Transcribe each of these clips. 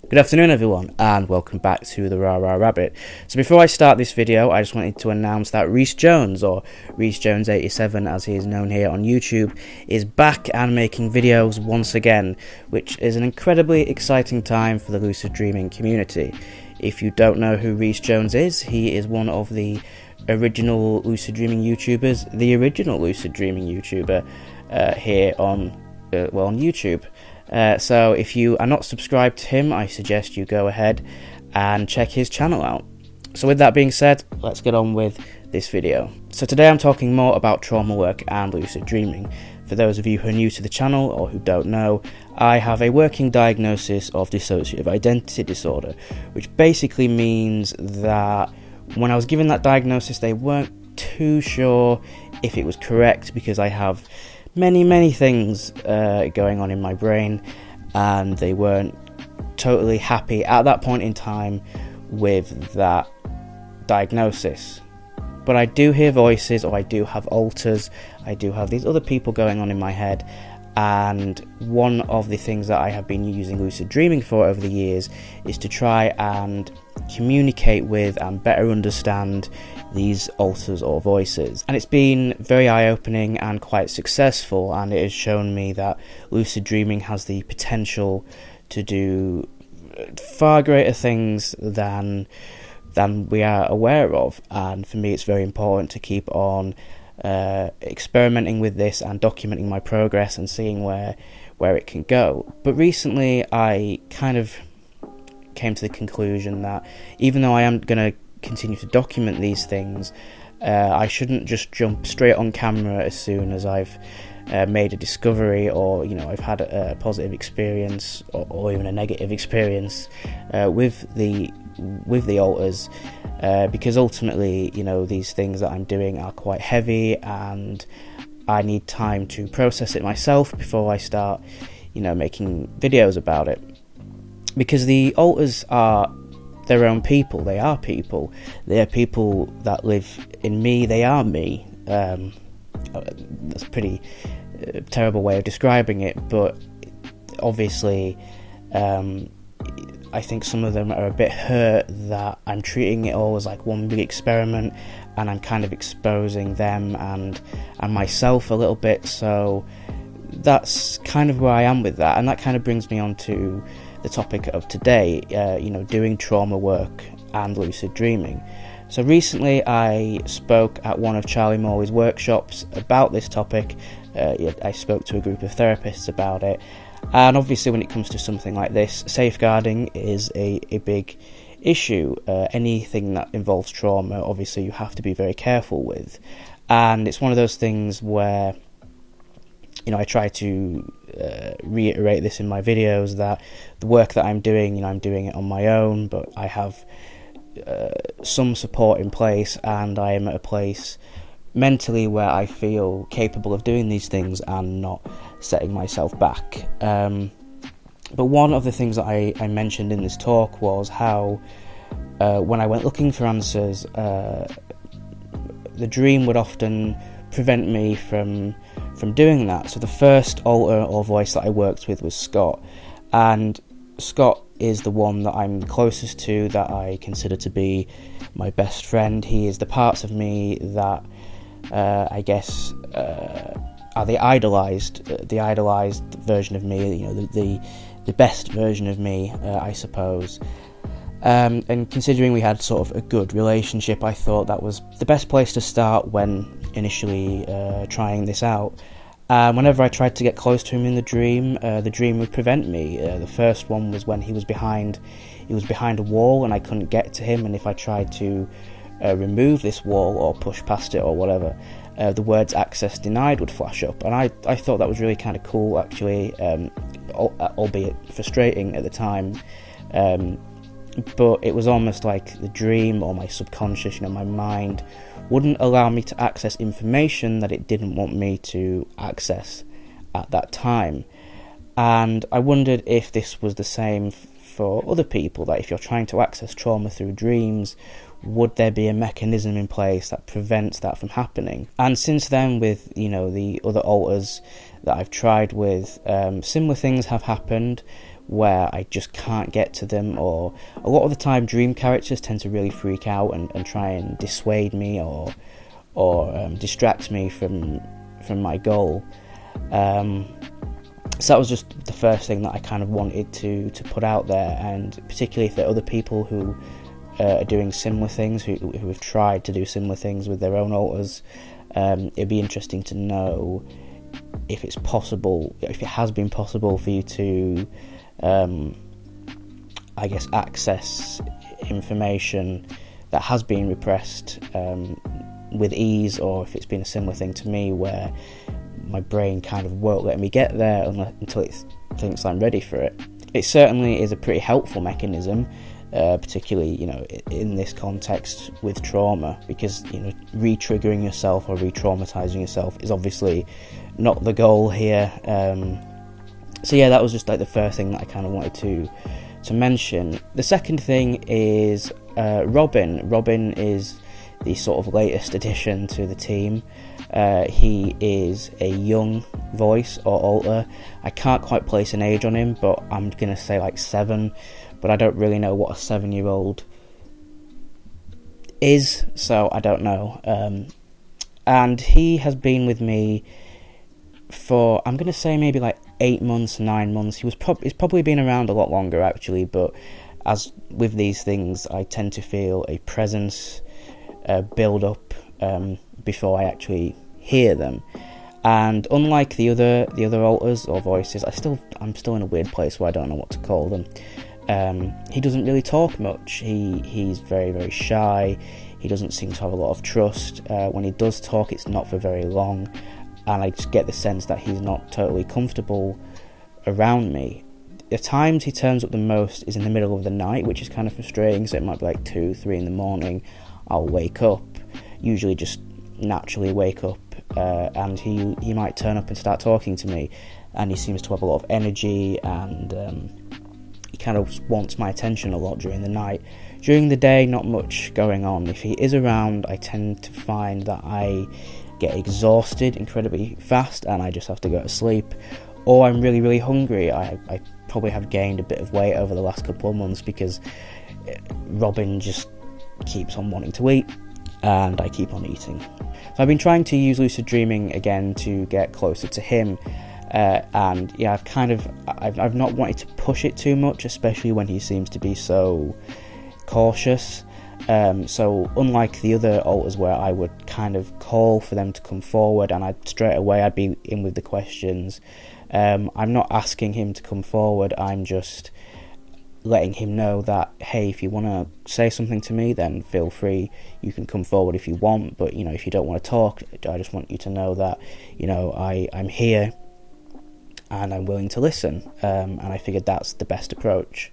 Good afternoon everyone, and welcome back to the Rah Rah Rabbit. So before I start this video, I just wanted to announce that Rhys Jones, or Rhys Jones 87 as he is known here on YouTube, is back and making videos once again, which is an incredibly exciting time for the Lucid Dreaming community. If you don't know who Rhys Jones is, he is one of the original Lucid Dreaming YouTubers, the original Lucid Dreaming YouTuber here on YouTube. So if you are not subscribed to him, I suggest you go ahead and check his channel out. So with that being said, let's get on with this video. So today I'm talking more about trauma work and lucid dreaming. For those of you who are new to the channel or who don't know, I have a working diagnosis of dissociative identity disorder, which basically means that when I was given that diagnosis, they weren't too sure if it was correct because I have many things going on in my brain, and they weren't totally happy at that point in time with that diagnosis. But I do hear voices, or I do have alters, I do have these other people going on in my head, and one of the things that I have been using lucid dreaming for over the years is to try and communicate with and better understand these alters or voices. And it's been very eye-opening and quite successful, and it has shown me that lucid dreaming has the potential to do far greater things than we are aware of. And for me, it's very important to keep on experimenting with this and documenting my progress and seeing where it can go. But recently I kind of came to the conclusion that even though I am going to continue to document these things, I shouldn't just jump straight on camera as soon as I've made a discovery, or I've had a positive experience or even a negative experience with the alters, because ultimately these things that I'm doing are quite heavy and I need time to process it myself before I start making videos about it. Because the alters are their own people. They are people. They are people that live in me. They are me. That's a pretty terrible way of describing it, but obviously I think some of them are a bit hurt that I'm treating it all as like one big experiment, and I'm kind of exposing them and myself a little bit. So that's kind of where I am with that, and that kind of brings me on to the topic of today, doing trauma work and lucid dreaming. So recently I spoke at one of Charlie Morley's workshops about this topic. I spoke to a group of therapists about it, and obviously when it comes to something like this, safeguarding is a big issue. Anything that involves trauma, obviously you have to be very careful with, and it's one of those things where I try to reiterate this in my videos, that the work that I'm doing, I'm doing it on my own, but I have some support in place, and I am at a place mentally where I feel capable of doing these things and not setting myself back. But one of the things that I mentioned in this talk was how when I went looking for answers, the dream would often prevent me from doing that. So the first alter or voice that I worked with was Scott, and Scott is the one that I'm closest to, that I consider to be my best friend. He is the parts of me that I guess are the idolized version of me, the best version of me, I suppose. And considering we had sort of a good relationship, I thought that was the best place to start when initially trying this out. Whenever I tried to get close to him in the dream would prevent me. The first one was when he was behind a wall and I couldn't get to him, and if I tried to remove this wall or push past it or whatever, the words access denied would flash up, and I thought that was really kind of cool actually, albeit frustrating at the time. But it was almost like the dream or my subconscious, my mind wouldn't allow me to access information that it didn't want me to access at that time. And I wondered if this was the same for other people, that if you're trying to access trauma through dreams, would there be a mechanism in place that prevents that from happening? And since then, with the other alters that I've tried with, similar things have happened, where I just can't get to them, or a lot of the time dream characters tend to really freak out and try and dissuade me or distract me from my goal. So that was just the first thing that I kind of wanted to put out there, and particularly if there are other people who are doing similar things, who have tried to do similar things with their own alters, it'd be interesting to know if it's possible, if it has been possible for you to, I guess, access information that has been repressed with ease, or if it's been a similar thing to me where my brain kind of won't let me get there until it thinks I'm ready for it. It certainly is a pretty helpful mechanism, particularly, in this context with trauma, because, re-triggering yourself or re-traumatizing yourself is obviously not the goal here. So yeah, that was just like the first thing that I kind of wanted to mention. The second thing is Robin. Robin is the sort of latest addition to the team. He is a young voice or alter. I can't quite place an age on him, but I'm going to say like 7, but I don't really know what a 7-year-old is, so I don't know. And he has been with me for, I'm going to say maybe like 8 months, 9 months. He's probably been around a lot longer actually, but as with these things, I tend to feel a presence build up before I actually hear them. And unlike the other alters or voices, I'm still in a weird place where I don't know what to call them. He doesn't really talk much. He's very, very shy. He doesn't seem to have a lot of trust. When he does talk, it's not for very long, and I just get the sense that he's not totally comfortable around me. The times he turns up the most is in the middle of the night, which is kind of frustrating. So it might be like 2, 3 in the morning. I'll wake up, usually just naturally wake up, and he might turn up and start talking to me, and he seems to have a lot of energy, and he kind of wants my attention a lot during the night. During the day, not much going on. If he is around, I tend to find that I get exhausted incredibly fast and I just have to go to sleep, or I'm really, really hungry. I probably have gained a bit of weight over the last couple of months because Robin just keeps on wanting to eat and I keep on eating. So I've been trying to use lucid dreaming again to get closer to him, and yeah, I've not wanted to push it too much, especially when he seems to be so cautious. So unlike the other alters where I would kind of call for them to come forward and I'd be in with the questions, I'm not asking him to come forward. I'm just letting him know that, hey, if you want to say something to me, then feel free, you can come forward if you want, but if you don't want to talk, I just want you to know that I'm here and I'm willing to listen, and I figured that's the best approach.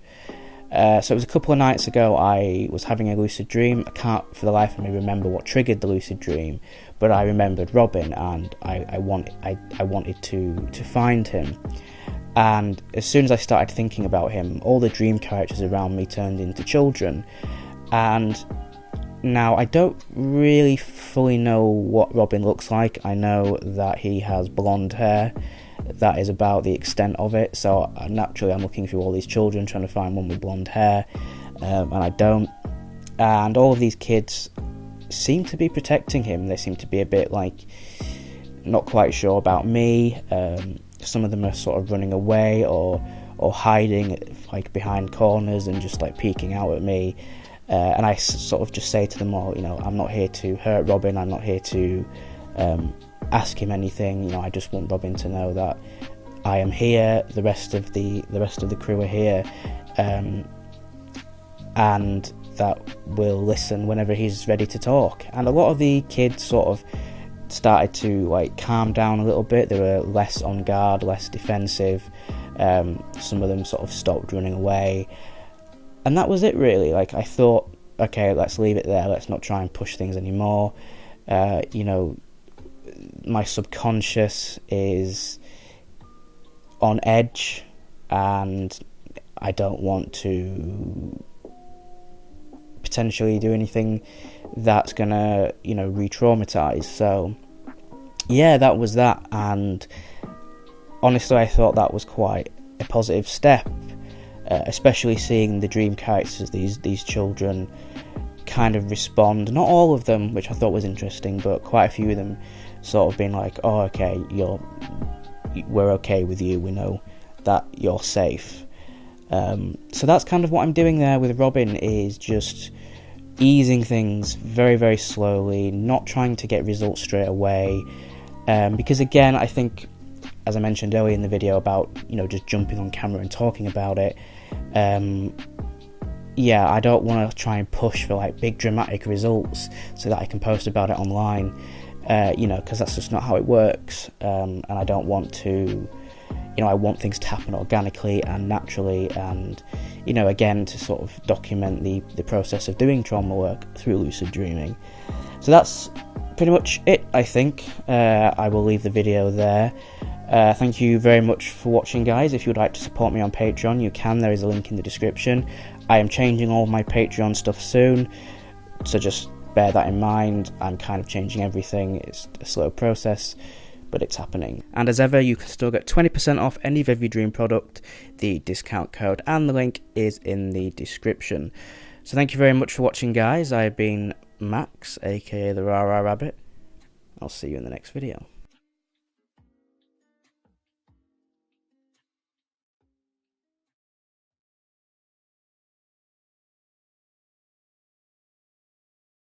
So it was a couple of nights ago I was having a lucid dream. I can't for the life of me remember what triggered the lucid dream, but I remembered Robin, and I wanted to find him. And as soon as I started thinking about him, all the dream characters around me turned into children. And now I don't really fully know what Robin looks like. I know that he has blonde hair. That is about the extent of it. So naturally I'm looking through all these children trying to find one with blonde hair, and I don't. And all of these kids seem to be protecting him. They seem to be a bit like not quite sure about me. Some of them are sort of running away or hiding like behind corners and just like peeking out at me, and I sort of just say to them all, I'm not here to hurt Robin, I'm not here to ask him anything. I just want Robin to know that I am here, the rest of the crew are here, and that we'll listen whenever he's ready to talk. And a lot of the kids sort of started to like calm down a little bit. They were less on guard, less defensive. Some of them sort of stopped running away, and that was it really. Like I thought, okay, let's leave it there, let's not try and push things anymore. My subconscious is on edge and I don't want to potentially do anything that's gonna re-traumatize. So yeah, that was that, and honestly I thought that was quite a positive step. especially seeing the dream characters, these children, kind of respond. Not all of them, which I thought was interesting, but quite a few of them sort of being like, "Oh, okay, we're okay with you. We know that you're safe." So that's kind of what I'm doing there with Robin, is just easing things very, very slowly, not trying to get results straight away. Because again, I think, as I mentioned earlier in the video about, just jumping on camera and talking about it, yeah, I don't want to try and push for like big dramatic results so that I can post about it online, because that's just not how it works. And I don't want to, I want things to happen organically and naturally, and, again, to sort of document the process of doing trauma work through lucid dreaming. So that's pretty much it, I think. I will leave the video there. Thank you very much for watching, guys. If you would like to support me on Patreon, you can. There is a link in the description. I am changing all of my Patreon stuff soon, so just bear that in mind. I'm kind of changing everything. It's a slow process, but it's happening. And as ever, you can still get 20% off any Vivid Dream product. The discount code and the link is in the description. So thank you very much for watching, guys. I have been Max, aka the Rara Rabbit. I'll see you in the next video.